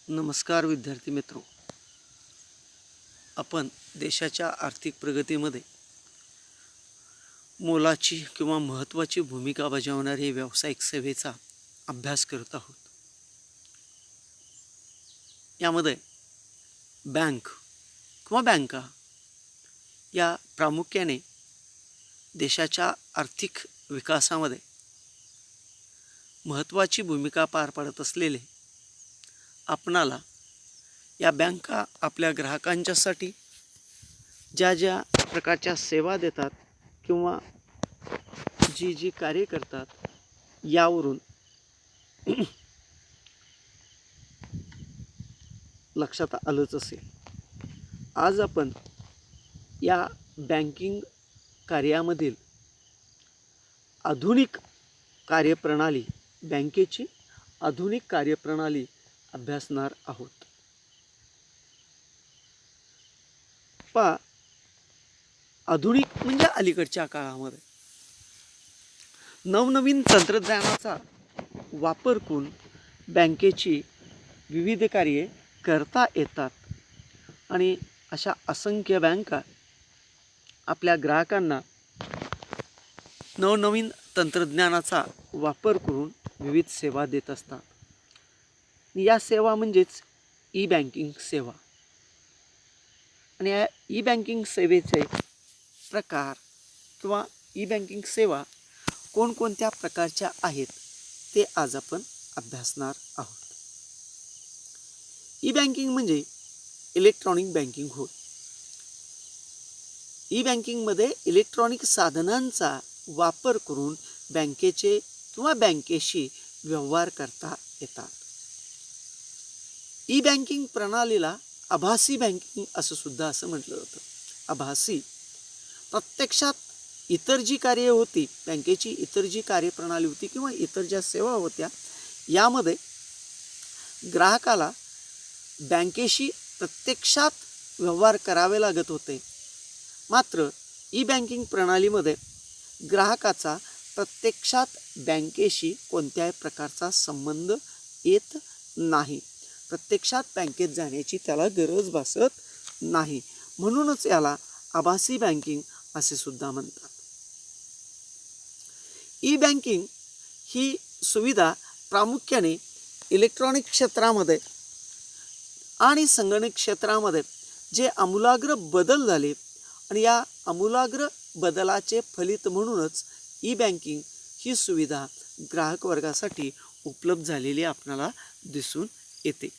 नमस्कार विद्यार्थी मित्रो. आपण देशाच्या आर्थिक प्रगतीमध्ये मोलाची किंवा महत्त्वाची भूमिका बजावणारे व्यावसायिक सेवेचा अभ्यास करत आहोत. यामध्ये बँक किंवा बँका या प्रामुख्याने देशाच्या आर्थिक विकासामध्ये महत्त्वाची भूमिका पार पाडत असलेले आपणाला या बँका आपल्या ग्राहकांच्यासाठी ज्या ज्या प्रकारच्या सेवा देतात किंवा जी जी कार्य करतात यावरून लक्षात आलंच असेल. आज आपण या बँकिंग कार्यामधील आधुनिक कार्यप्रणाली, बँकेची आधुनिक कार्यप्रणाली अभ्यासणार आहोत. आधुनिक म्हणजे अलीकडच्या काळामध्ये नवनवीन तंत्रज्ञानाचा वापर करून बँकेची विविध कार्ये करता येतात आणि अशा असंख्य बँका आपल्या ग्राहकांना नवनवीन तंत्रज्ञानाचा वापर करून विविध सेवा देत असतात. या सेवा म्हणजेच ई बँकिंग सेवा. आणि या ई बँकिंग सेवेचे प्रकार किंवा ई बँकिंग सेवा कोणकोणत्या प्रकारच्या आहेत ते आज आपण अभ्यासणार आहोत. ई बँकिंग म्हणजे इलेक्ट्रॉनिक बँकिंग होय. ई बँकिंगमध्ये इलेक्ट्रॉनिक साधनांचा वापर करून बँकेचे किंवा बँकेशी व्यवहार करता येतात. ई बँकिंग प्रणालीला आभासी बँकिंग असं म्हटलं जातं. आभासी प्रत्यक्षात इतर जी कार्ये होती, बँकेची इतर जी कार्यप्रणाली होती किंवा इतर ज्या सेवा होत्या, यामध्ये ग्राहकाला बँकेशी प्रत्यक्षात व्यवहार करावे लागत होते. मात्र ई बँकिंग प्रणालीमध्ये ग्राहकाचा प्रत्यक्षात बँकेशी कोणत्याही प्रकारचा संबंध येत नाही. प्रत्यक्षात बँकेत जाण्याची त्याला गरज भासत नाही. म्हणूनच याला आभासी बँकिंग असे सुद्धा म्हणतात. ई बँकिंग ही सुविधा प्रामुख्याने इलेक्ट्रॉनिक क्षेत्रामध्ये आणि संगणक क्षेत्रामध्ये जे आमूलाग्र बदल झाले आणि या आमूलाग्र बदलाचे फलित म्हणूनच ई बँकिंग ही सुविधा ग्राहक वर्गासाठी उपलब्ध झालेली आपल्याला दिसून येते.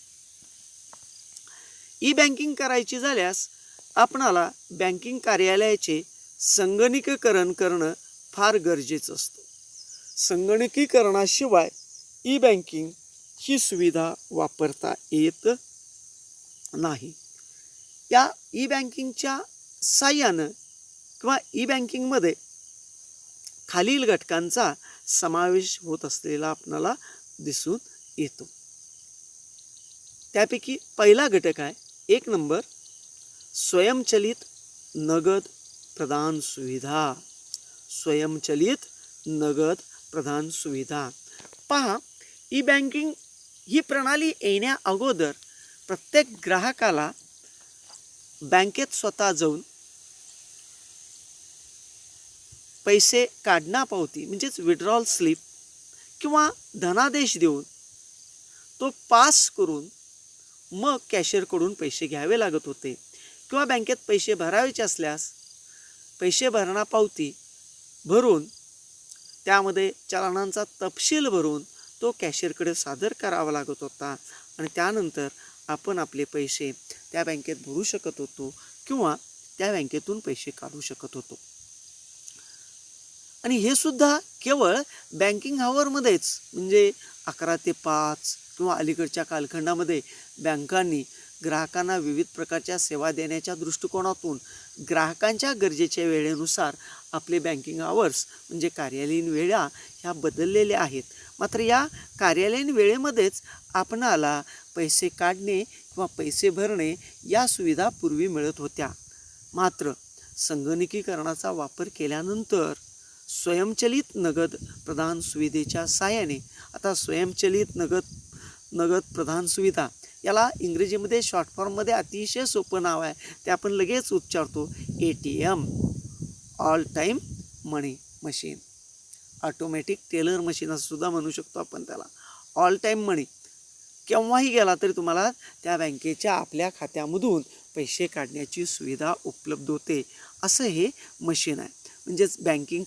ई बँकिंग करायची झाल्यास आपणाला बँकिंग कार्यालयाचे संगणकीकरण करणं फार गरजेचं असतं. संगणकीकरणाशिवाय ई बँकिंग ही सुविधा वापरता येत नाही. या ई बँकिंगच्या साहाय्यानं किंवा ई बँकिंगमध्ये खालील घटकांचा समावेश होत असलेला आपणाला दिसून येतो. त्यापैकी पहिला घटक आहे 1 नंबर स्वयंचलित नगद प्रदान सुविधा. स्वयंचलित नगद प्रदान सुविधा. पहा, ई बँकिंग ही प्रणाली येण्या अगोदर प्रत्येक ग्राहकाला बँकेत स्वतः जाऊन पैसे काढणा पावती म्हणजेच विड्रॉल स्लिप किंवा धनादेश देऊन तो पास करून मग कॅशियरकडून पैसे घ्यावे लागत होते. किंवा बँकेत पैसे भरायचे असल्यास पैसे भरणा पावती भरून त्यामध्ये चलनांचा तपशील भरून तो कॅशियरकडे सादर करावा लागत होता आणि त्यानंतर आपण आपले पैसे त्या बँकेत भरू शकत होतो किंवा त्या बँकेतून पैसे काढू शकत होतो. आणि हे सुद्धा केवळ बँकिंग आवरमध्येच, म्हणजे 11 ते 5 किंवा अलीकडच्या कालखंडामध्ये बँकांनी ग्राहकांना विविध प्रकारच्या सेवा देण्याच्या दृष्टिकोनातून ग्राहकांच्या गरजेच्या वेळेनुसार आपले बँकिंग आवर्स म्हणजे कार्यालयीन वेळा ह्या बदललेल्या आहेत. मात्र या कार्यालयीन वेळेमध्येच आपणाला पैसे काढणे किंवा पैसे भरणे या सुविधा पूर्वी मिळत होत्या. मात्र संगणकीकरणाचा वापर केल्यानंतर स्वयंचलित नगद प्रदान सुविधेच्या साहाय्याने आता स्वयंचलित नगद प्रदान सुविधा याला इंग्रजीमध्ये शॉर्ट फॉर्ममध्ये अतिशय सोपं नाव आहे, ते आपण लगेच उच्चारतो, ATM, ऑल टाईम मनी मशीन. ऑटोमॅटिक टेलर मशीन असं सुद्धा म्हणू शकतो आपण त्याला. ऑल टाईम मनी, केव्हाही गेला तरी तुम्हाला त्या बँकेच्या आपल्या खात्यामधून पैसे काढण्याची सुविधा उपलब्ध होते, असं हे मशीन आहे. म्हणजेच बँकिंग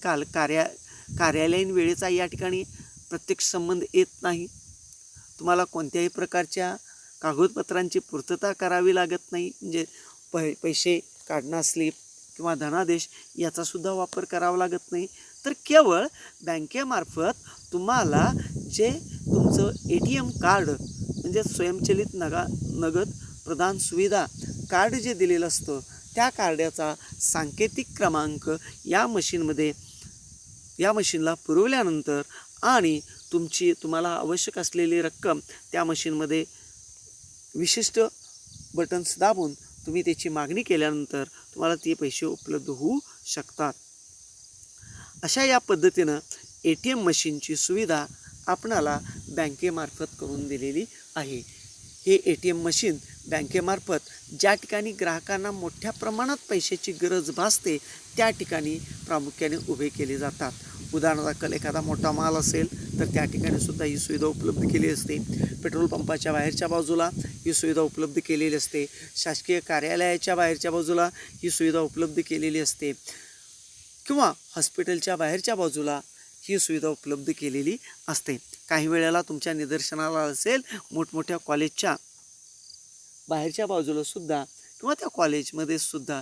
कार्यालयीन वेळेचा या ठिकाणी प्रत्यक्ष संबंध येत नाही. तुम्हाला कोणत्याही प्रकारच्या कागदपत्रांची पूर्तता करावी लागत नाही. म्हणजे पैसे काढणं, स्लिप किंवा धनादेश याचासुद्धा वापर करावा लागत नाही. तर केवळ बँकेमार्फत तुम्हाला जे तुमचं ATM कार्ड म्हणजे स्वयंचलित नगद प्रदान सुविधा कार्ड जे दिलेलं असतं, त्या कार्डाचा सांकेतिक क्रमांक या मशीनला पुरवल्यानंतर आणि तुम्हाला आवश्यक असलेली रक्कम त्या मशीनमध्ये विशिष्ट बटन्स दाबून तुम्ही त्याची मागणी केल्यानंतर तुम्हाला ते पैसे उपलब्ध होऊ शकतात. अशा या पद्धतीनं ATM मशीनची सुविधा आपणाला बँकेमार्फत करून दिलेली आहे. हे ATM मशीन बँकेमार्फत ज्या ठिकाणी ग्राहकांना मोठ्या प्रमाणात पैशाची गरज भासते त्या ठिकाणी प्रामुख्याने उभे केले जातात. उदाहरणादाखल एखादा मोठा माल असेल तर त्या ठिकाणी सुद्धा ही सुविधा उपलब्ध केली असते. पेट्रोल पंपाच्या बाहेरच्या बाजूला ही सुविधा उपलब्ध केलेली असते. शासकीय कार्यालयाच्या बाहेरच्या बाजूला ही सुविधा उपलब्ध केलेली असते किंवा हॉस्पिटलच्या बाहेरच्या बाजूला ही सुविधा उपलब्ध केलेली असते. काही वेळेला तुमच्या निदर्शनाला असेल मोठमोठ्या कॉलेजच्या बाहेरच्या बाजूला सुद्धा किंवा त्या कॉलेजमध्ये सुद्धा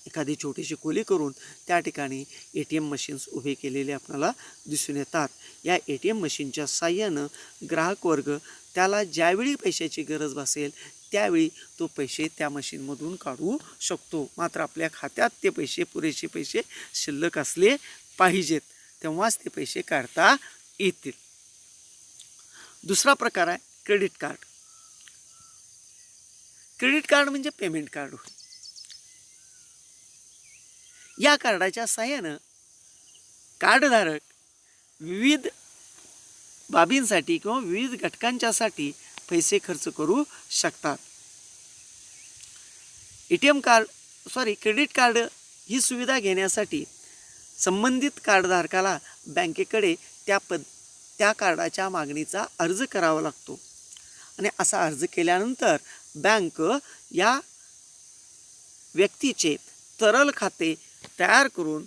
एखादी छोटीशी खोली करून त्या ठिकाणी ATM मशीन्स उभे केलेले आपल्याला दिसून येतात. या ATM मशीनच्या साहाय्यानं ग्राहक वर्ग त्याला ज्यावेळी पैशाची गरज भासेल त्यावेळी तो पैसे त्या मशीनमधून काढू शकतो. मात्र आपल्या खात्यात ते पुरेसे पैसे शिल्लक असले पाहिजेत, तेव्हाच ते पैसे काढता येतील. दुसरा प्रकार आहे क्रेडिट कार्ड. क्रेडिट कार्ड म्हणजे पेमेंट कार्ड. या कार्डाच्या साहाय्यानं कार्डधारक विविध बाबींसाठी किंवा विविध घटकांच्यासाठी पैसे खर्च करू शकतात. क्रेडिट कार्ड ही सुविधा घेण्यासाठी संबंधित कार्डधारकाला बँकेकडे त्या कार्डाच्या मागणीचा अर्ज करावा लागतो आणि असा अर्ज केल्यानंतर बँक या व्यक्तीचे तरल खाते तयार करून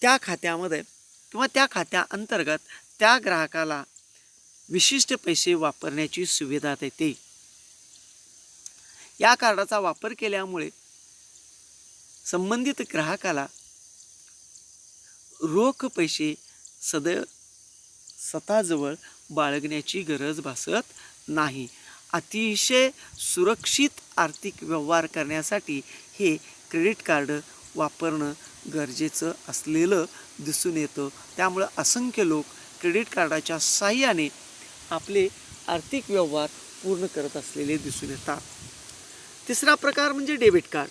त्या खात्यामध्ये किंवा त्या खात्याअंतर्गत त्या ग्राहकाला विशिष्ट पैसे वापरण्याची सुविधा देते. या कार्डाचा वापर केल्यामुळे संबंधित ग्राहकाला रोख पैसे स्वतःजवळ बाळगण्याची गरज भासत नाही. अतिशय सुरक्षित आर्थिक व्यवहार करण्यासाठी हे क्रेडिट कार्ड वापरणं गरजेचं असलेलं दिसून येतं. त्यामुळं असंख्य लोक क्रेडिट कार्डाच्या साहाय्याने आपले आर्थिक व्यवहार पूर्ण करत असलेले दिसून येतात. तिसरा प्रकार म्हणजे डेबिट कार्ड.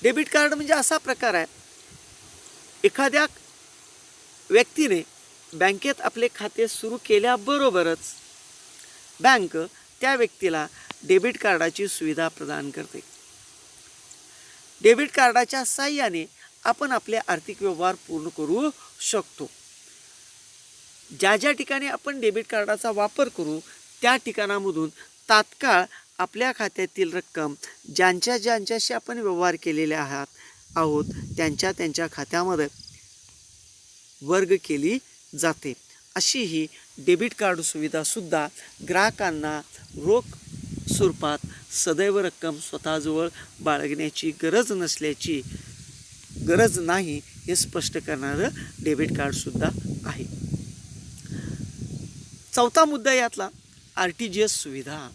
डेबिट कार्ड म्हणजे असा प्रकार आहे, एखाद्या व्यक्तीने बँकेत आपले खाते सुरू केल्याबरोबरच बँक त्या व्यक्तीला डेबिट कार्डाची सुविधा प्रदान करते. डेबिट कार्डाच्या साहाय्याने आपण आपले आर्थिक व्यवहार पूर्ण करू शकतो. ज्या ठिकाणी आपण डेबिट कार्डाचा वापर करू त्या ठिकाणामधून तात्काळ आपल्या खात्यातील रक्कम ज्यांच्याशी आपण व्यवहार केलेले आहोत त्यांच्या खात्यामध्ये वर्ग केली जाते. अशी ही डेबिट कार्ड सुविधासुद्धा ग्राहकांना रोख स्वरूपात सदैव रक्कम स्वतःजवळ बाळगण्याची गरज नाही हे स्पष्ट करणारं डेबिट कार्डसुद्धा आहे. चौथा मुद्दा यातला RTGS सुविधा.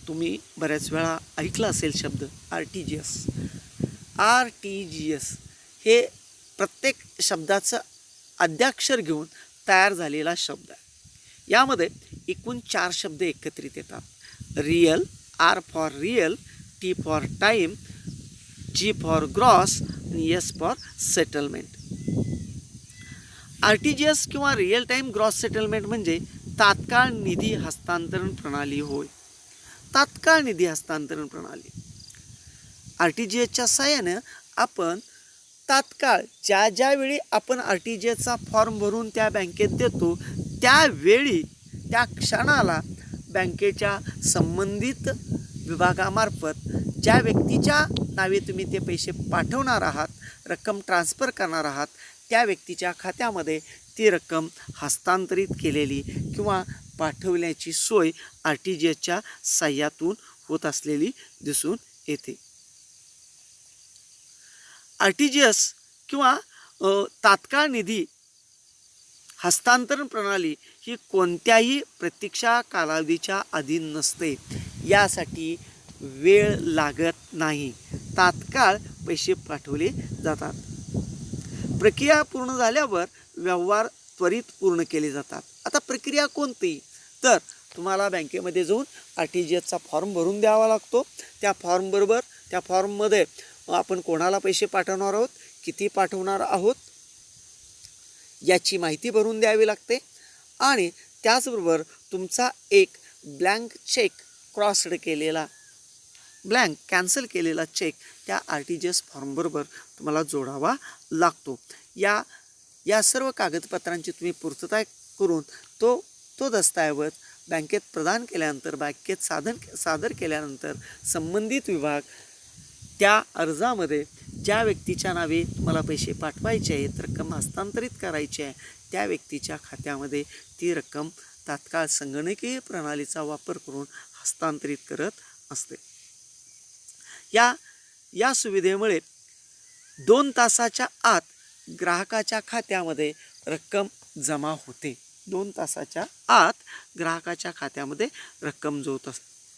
तुम्ही बऱ्याच वेळा ऐकला असेल शब्द RTGS. हे प्रत्येक शब्दाचं आद्याक्षर घेऊन तयार झालेला शब्द आहे. यामध्ये एकूण 4 शब्द एकत्रित येतात. Real, R for real, T for time, G for gross आणि S फॉर सेटलमेंट. RTGS किंवा रिअल टाईम ग्रॉस सेटलमेंट म्हणजे तात्काळ निधी हस्तांतरण प्रणाली होय. तात्काळ निधी हस्तांतरण प्रणाली RTGSच्या साहाय्याने आपण तात्काळ ज्यावेळी आपण RTGSचा फॉर्म भरून त्या बँकेत देतो त्यावेळी त्या क्षणाला बँकेच्या संबंधित विभागामार्फत ज्या व्यक्तीच्या नावे तुम्ही ते पैसे पाठवणार आहात, रक्कम ट्रान्सफर करणार आहात, त्या व्यक्तीच्या खात्यामध्ये ती रक्कम हस्तांतरित केलेली किंवा पाठवण्याची सोय RTGSच्या साह्यातून होत असलेली दिसून येते. RTGS किंवा तात्काळ निधी हस्तांतरण प्रणाली ही कोणत्याही प्रतीक्षा कालावधीच्या अधीन नसते. यासाठी वेळ लागत नाही. तात्काळ पैसे पाठवले जातात. प्रक्रिया पूर्ण झाल्यावर व्यवहार त्वरित पूर्ण केले जातात. आता प्रक्रिया कोणती? तर तुम्हाला बँकेमध्ये जाऊन RTGSचा फॉर्म भरून द्यावा लागतो. त्या फॉर्ममध्ये आपण कोणाला पैसे पाठवणार आहोत, किती पाठवणार आहोत याची माहिती भरून द्यावी लागते. आणि त्याचबरोबर तुमचा एक ब्लँक चेक कॅन्सल केलेला चेक त्या RTGS फॉर्मबरोबर तुम्हाला जोडावा लागतो. या सर्व कागदपत्रांची तुम्ही पूर्तता करून तो दस्तऐवज बँकेत प्रदान केल्यानंतर, बँकेत सादर केल्यानंतर संबंधित विभाग त्या अर्जामध्ये ज्या व्यक्तीच्या नावे तुम्हाला पैसे पाठवायचे आहेत, रक्कम हस्तांतरित करायची आहे, त्या व्यक्तीच्या खात्यामध्ये ती रक्कम तात्काळ संगणकीय प्रणालीचा वापर करून हस्तांतरित करत असते. या सुविधेमुळे 2 तासाच्या आत ग्राहकाच्या खात्यामध्ये रक्कम जमा होते. 2 तासाच्या आत ग्राहकाच्या खात्यामध्ये रक्कम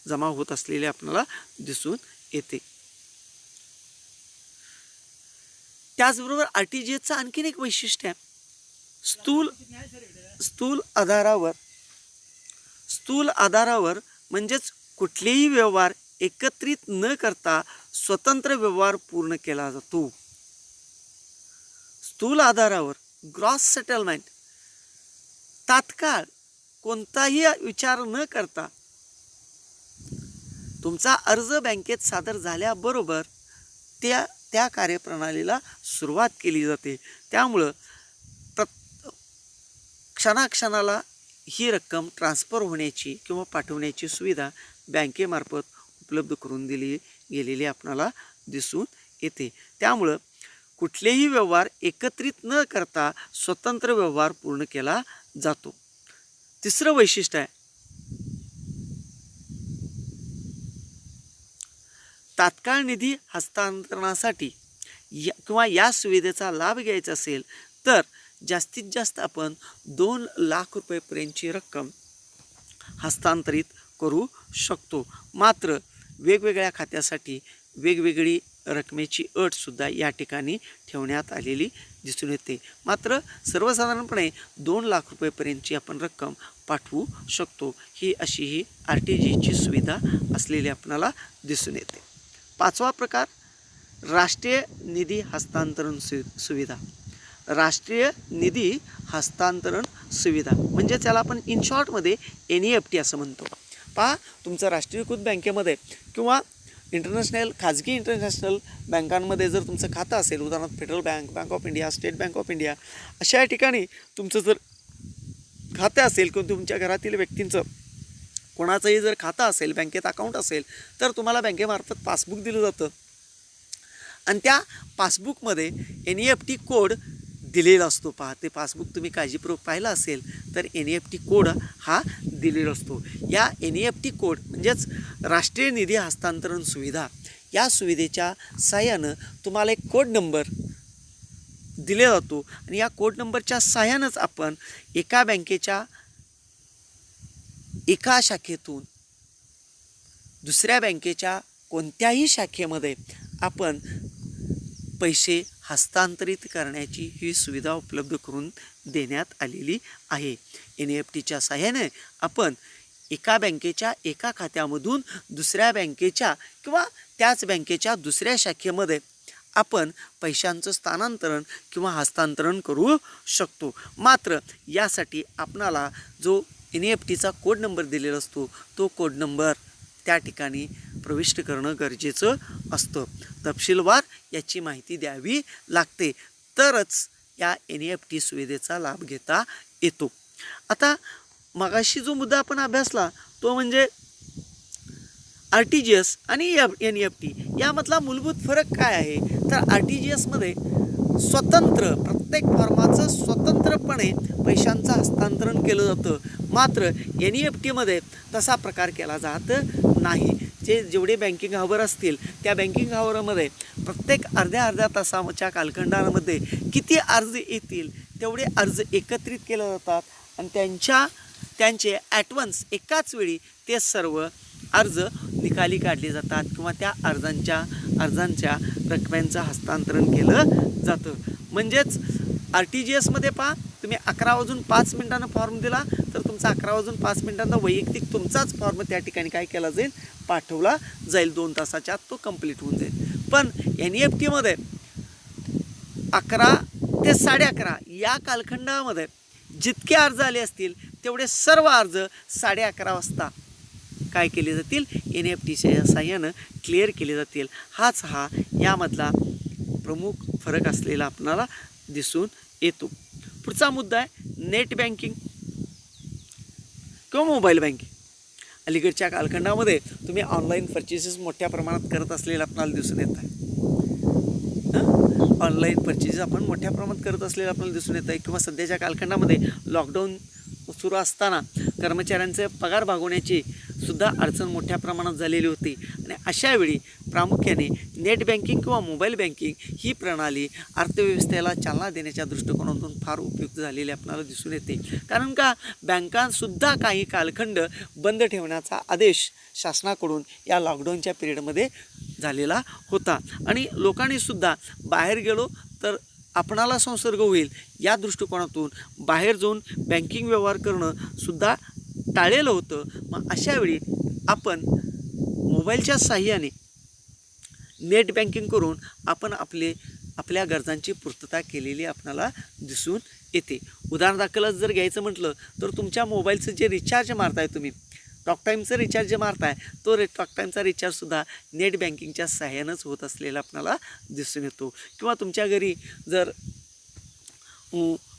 जमा होत असलेली आपल्याला दिसून येते. त्याचबरोबर RTGSचं आणखीन एक वैशिष्ट्य आहे, स्थूल आधारावर म्हणजेच कुठलेही व्यवहार एकत्रित न करता स्वतंत्र व्यवहार पूर्ण केला जातो. स्थूल आधारावर ग्रॉस सेटलमेंट, तात्काळ कोणताही विचार न करता तुमचा अर्ज बँकेत सादर झाल्याबरोबर त्या कार्यप्रणालीला सुरुवात केली जाते. त्यामुळं क्षणाक्षणाला ही रक्कम ट्रान्सफर होण्याची किंवा पाठवण्याची सुविधा बँकेमार्फत उपलब्ध करून दिली गेलेली आपणाला दिसून येते. त्यामुळं कुठलेही व्यवहार एकत्रित न करता स्वतंत्र व्यवहार पूर्ण केला जातो. तिसरं वैशिष्ट्य आहे, तात्काळ निधी हस्तांतरणासाठी किंवा या सुविधेचा लाभ घ्यायचा असेल तर जास्तीत जास्त आपण 2 लाख रुपयेपर्यंतची रक्कम हस्तांतरित करू शकतो. मात्र वेगवेगळ्या खात्यासाठी वेगवेगळी रकमेची अटसुद्धा या ठिकाणी ठेवण्यात आलेली दिसून येते. मात्र सर्वसाधारणपणे 2 लाख रुपयेपर्यंतची आपण रक्कम पाठवू शकतो. ही RTGSची सुविधा असलेली आपणाला दिसून येते. 5वा प्रकार, राष्ट्रीय निधी हस्तांतरण सुविधा. राष्ट्रीय निधी हस्तांतरण सुविधा म्हणजे त्याला आपण इन शॉर्टमध्ये NEFT असं म्हणतो. पहा, तुमचं राष्ट्रीयकृत बँकेमध्ये किंवा खाजगी इंटरनॅशनल बँकांमध्ये जर तुमचं खातं असेल, उदाहरणार्थ federal bank, bank of India, state bank of India, अशा ठिकाणी तुमचं जर खातं असेल किंवा तुमच्या घरातील व्यक्तींचं कोणाचंही जर खातं असेल, बँकेत अकाउंट असेल, तर तुम्हाला बँकेमार्फत पासबुक दिलं जातं आणि त्या पासबुकमध्ये NEFT कोड दिलेला असतो. पहा, ते पासबुक तुम्ही काळजीपूर्वक पाहिलं असेल तर NEFT कोड हा दिलेला असतो. या NEFT कोड म्हणजेच राष्ट्रीय निधी हस्तांतरण सुविधा, या सुविधेच्या साहाय्यानं तुम्हाला एक कोड नंबर दिला जातो आणि या कोड नंबरच्या साहाय्यानंच आपण एका बँकेच्या एका शाखेतून दुसऱ्या बँकेच्या कोणत्याही शाखेमध्ये आपण पैसे हस्तांतरित करण्याची ही सुविधा उपलब्ध करून देण्यात आलेली आहे. NEFTच्या साहाय्याने आपण एका बँकेच्या एका खात्यामधून दुसऱ्या बँकेच्या किंवा त्याच बँकेच्या दुसऱ्या शाखेमध्ये आपण पैशांचं स्थानांतरण किंवा हस्तांतरण करू शकतो. मात्र यासाठी आपणाला जो NEFTचा कोड नंबर दिलेला असतो, तो कोड नंबर त्या ठिकाणी प्रविष्ट करणं गरजेचं असतं. तपशीलवार याची माहिती द्यावी लागते, तरच या NEFT सुविधेचा लाभ घेता येतो. आता मगाशी जो मुद्दा आपण अभ्यासला तो म्हणजे RTGS आणि NEFT यामधला मूलभूत फरक काय आहे? तर RTGS मध्ये स्वतंत्र प्रत्येक फॉर्माचं स्वतंत्रपणे पैशांचं हस्तांतरण केलं जातं, मात्र NEFT मध्ये तसा प्रकार केला जात नाही. जेवढे बँकिंग हावर असतील त्या बँकिंग हावरमध्ये प्रत्येक अर्ध्या तासाच्या कालखंडामध्ये किती अर्ज येतील तेवढे अर्ज एकत्रित केले जातात आणि त्यांचे ॲटवन्स एकाच वेळी ते सर्व अर्ज निकाली काढले जातात किंवा त्या अर्जांच्या रकमेचं हस्तांतरण केलं जातं. म्हणजेच RTGS मध्ये पहा, तुम्ही 11:05 फॉर्म दिला तर तुमचा 11:05 वैयक्तिक तुमचाच फॉर्म त्या ठिकाणी काय केला जाईल, पाठवला जाईल. 2 तासाच्या आत तो कंप्लीट होऊन जाईल. पण NEFT मध्ये 11 ते 11:30 या कालखंडामध्ये जितके अर्ज आले असतील तेवढे सर्व अर्ज 11:30 वाजता काय केले जातील, NEFTच्या साहाय्यानं क्लिअर केले जातील. हा यामधला प्रमुख फरक असलेला आपल्याला दिसून येतो. पुढचा मुद्दा आहे नेट बँकिंग किंवा मोबाईल बँकिंग. अलीकडच्या कालखंडामध्ये तुम्ही ऑनलाईन परचेसेस मोठ्या प्रमाणात करत असलेलं आपल्याला दिसून येत आहे. ऑनलाईन परचेसेस आपण मोठ्या प्रमाणात करत असलेलं आपल्याला दिसून येत आहे. किंवा सध्याच्या कालखंडामध्ये लॉकडाऊन सुरू असताना कर्मचाऱ्यांचे पगार भागवण्याची सुद्धा अडचण मोठ्या प्रमाणात झालेली होती आणि अशावेळी प्रामुख्याने नेट बँकिंग किंवा मोबाईल बँकिंग ही प्रणाली अर्थव्यवस्थेला चालना देण्याच्या दृष्टिकोनातून फार उपयुक्त झालेली आपल्याला दिसून येते. कारण का बँकांसुद्धा काही कालखंड बंद ठेवण्याचा आदेश शासनाकडून या लॉकडाऊनच्या पिरियडमध्ये झालेला होता आणि लोकांनीसुद्धा बाहेर गेलो तर आपणाला संसर्ग होईल या दृष्टिकोनातून बाहेर जाऊन बँकिंग व्यवहार करणं सुद्धा टाळलेलं होतं. मग अशावेळी आपण मोबाईलच्या साहाय्याने नेट बँकिंग करून आपण आपल्या गरजांची पूर्तता केलेली आपल्याला दिसून येते. उदाहरणादाखलच जर घ्यायचं म्हटलं तर तुमच्या मोबाईलचं जे रिचार्ज मारताय तुम्ही, टॉकटाईमचं रिचार्ज मारताय, तो टॉकटाईमचा रिचार्जसुद्धा नेट बँकिंगच्या साहाय्यानंच होत असलेला आपल्याला दिसून येतो. किंवा तुमच्या घरी जर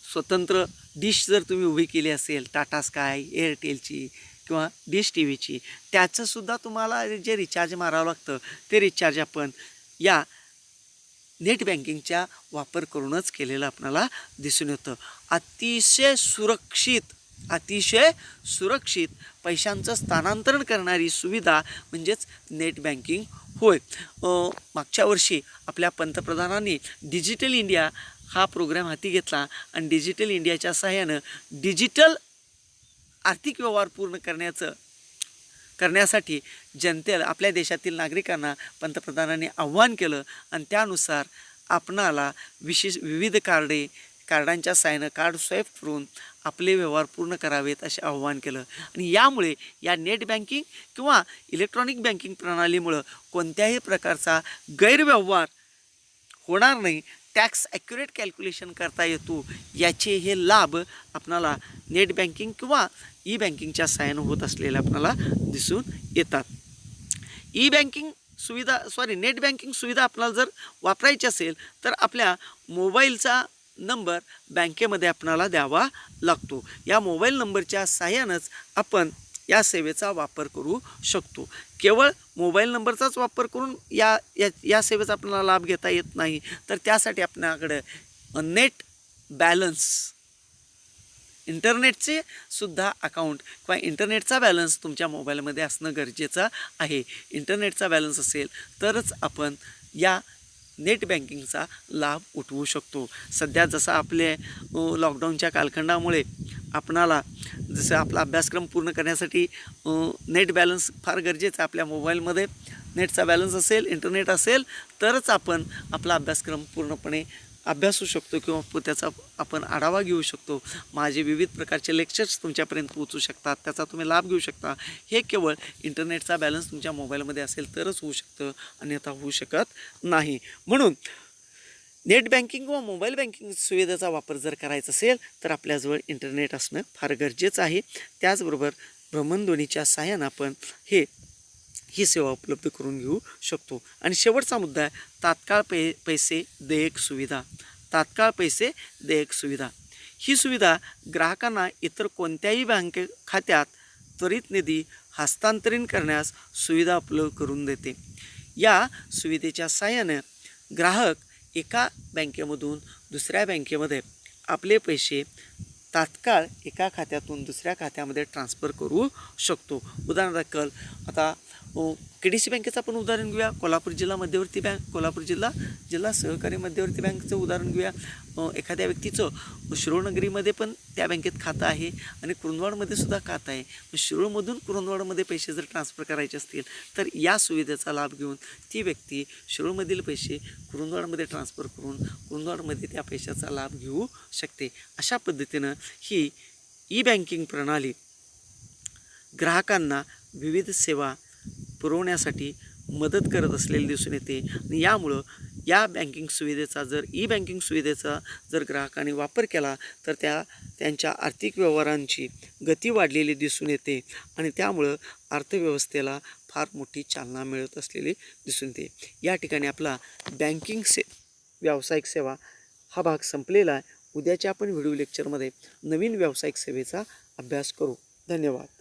स्वतंत्र डिश जर तुम्ही उभी केली असेल, टाटा स्काय, एअरटेलची किंवा डिश TVची, त्याचंसुद्धा तुम्हाला जे रिचार्ज मारावं लागतं ते रिचार्ज आपण या नेट बँकिंगचा वापर करूनच केलेलं आपल्याला दिसून येतं. अतिशय सुरक्षित पैशांचं स्थानांतरण करणारी सुविधा म्हणजेच नेट बँकिंग होय. मागच्या वर्षी आपल्या पंतप्रधानांनी डिजिटल इंडिया हा प्रोग्राम हाती घेतला आणि डिजिटल इंडियाच्या सहाय्यानं डिजिटल आर्थिक व्यवहार पूर्ण करण्यासाठी जनतेला, आपल्या देशातील नागरिकांना पंतप्रधानांनी आव्हान केलं आणि त्यानुसार आपणाला विविध कार्डांच्या सहाय्यानं कार्ड स्वाईप करून आपले व्यवहार पूर्ण करावेत असे आव्हान केलं. आणि यामुळे या नेट बँकिंग किंवा इलेक्ट्रॉनिक बँकिंग प्रणालीमुळं कोणत्याही प्रकारचा गैरव्यवहार होणार नाही, टॅक्स ॲक्युरेट कॅल्क्युलेशन करता येतो, याचे हे लाभ आपणाला नेट बँकिंग किंवा बँकिंगच्या सहाय्यानं होत असलेले आपल्याला दिसून येतात. नेट बँकिंग सुविधा आपल्याला जर वापरायची असेल तर आपल्या मोबाईलचा नंबर बँकेमध्ये आपणाला द्यावा लागतो. या मोबाईल नंबरच्या सहाय्यानंच आपण या सेवेचा वापर करू शकतो. केवळ मोबाईल नंबरचाच वापर करून या सेवेचा आपल्याला लाभ घेता येत नाही, तर त्यासाठी आपल्याकडं नेट बॅलन्स, इंटरनेटचे सुद्धा अकाउंट किंवा इंटरनेटचा बॅलन्स तुमच्या मोबाईलमध्ये असणं गरजेचं आहे. इंटरनेटचा बॅलन्स असेल तरच आपण या नेट बँकिंगचा लाभ उठवू शकतो. सध्या जसं आपले लॉकडाऊनच्या कालखंडामुळे आपणाला जसं आपला अभ्यासक्रम पूर्ण करण्यासाठी नेट बॅलन्स फार गरजेचं आहे. आपल्या मोबाईलमध्ये नेटचा बॅलन्स असेल, इंटरनेट असेल तरच आपण आपला अभ्यासक्रम पूर्णपणे अभ्यासू शकतो किंवा त्याचा आपण आढावा घेऊ शकतो. माझे विविध प्रकारचे लेक्चर्स तुमच्यापर्यंत पोहोचू शकतात, त्याचा तुम्ही लाभ घेऊ शकता. हे केवळ इंटरनेटचा बॅलन्स तुमच्या मोबाईलमध्ये असेल तरच होऊ शकतं, अन्यथा होऊ शकत नाही. म्हणून नेट बँकिंग किंवा मोबाईल बँकिंग सुविधेचा वापर जर करायचा असेल तर आपल्याजवळ इंटरनेट असणं फार गरजेचं आहे. त्याचबरोबर भ्रमणध्वनीच्या सहाय्यानं आपण ही सेवा उपलब्ध करून घेऊ शकतो. आणि शेवटचा मुद्दा आहे तात्काळ पैसे देयक सुविधा. तात्काळ पैसे देयक सुविधा ही सुविधा ग्राहकांना इतर कोणत्याही बँक खात्यात त्वरित निधी हस्तांतरण करण्यास सुविधा उपलब्ध करून देते. या सुविधेच्या सहाय्याने ग्राहक एका बँकेमधून दुसऱ्या बँकेमध्ये आपले पैसे तात्काळ एका खात्यातून दुसऱ्या खात्यामध्ये ट्रान्सफर करू शकतो. उदाहरणादाखल आता KDC बँकेचं आपण उदाहरण घेऊया. कोल्हापूर जिल्हा मध्यवर्ती बँक, कोल्हापूर जिल्हा सहकारी मध्यवर्ती बँकचं उदाहरण घेऊया. एखाद्या व्यक्तीचं शिरोळनगरीमध्ये पण त्या बँकेत खातं आहे आणि कुरुंदवाडमध्ये सुद्धा खातं आहे. शिरोळमधून कुरुंदवाडमध्ये पैसे जर ट्रान्सफर करायचे असतील तर या सुविधेचा लाभ घेऊन ती व्यक्ती शिरोळमधील पैसे कुरुंदवाडमध्ये ट्रान्सफर करून कुरुंदवाडमध्ये त्या पैशाचा लाभ घेऊ शकते. अशा पद्धतीनं ही ई बँकिंग प्रणाली ग्राहकांना विविध सेवा पुरवण्यासाठी मदत करत असलेली दिसून येते. आणि यामुळं या बँकिंग सुविधेचा ई बँकिंग सुविधेचा जर ग्राहकांनी वापर केला तर त्यांच्या आर्थिक व्यवहारांची गती वाढलेली दिसून येते आणि त्यामुळं अर्थव्यवस्थेला फार मोठी चालना मिळत असलेली दिसून येते. या ठिकाणी आपला बँकिंग व्यावसायिक सेवा हा भाग संपलेला आहे. उद्याच्या आपण व्हिडिओ लेक्चरमध्ये नवीन व्यावसायिक सेवेचा अभ्यास करू. धन्यवाद.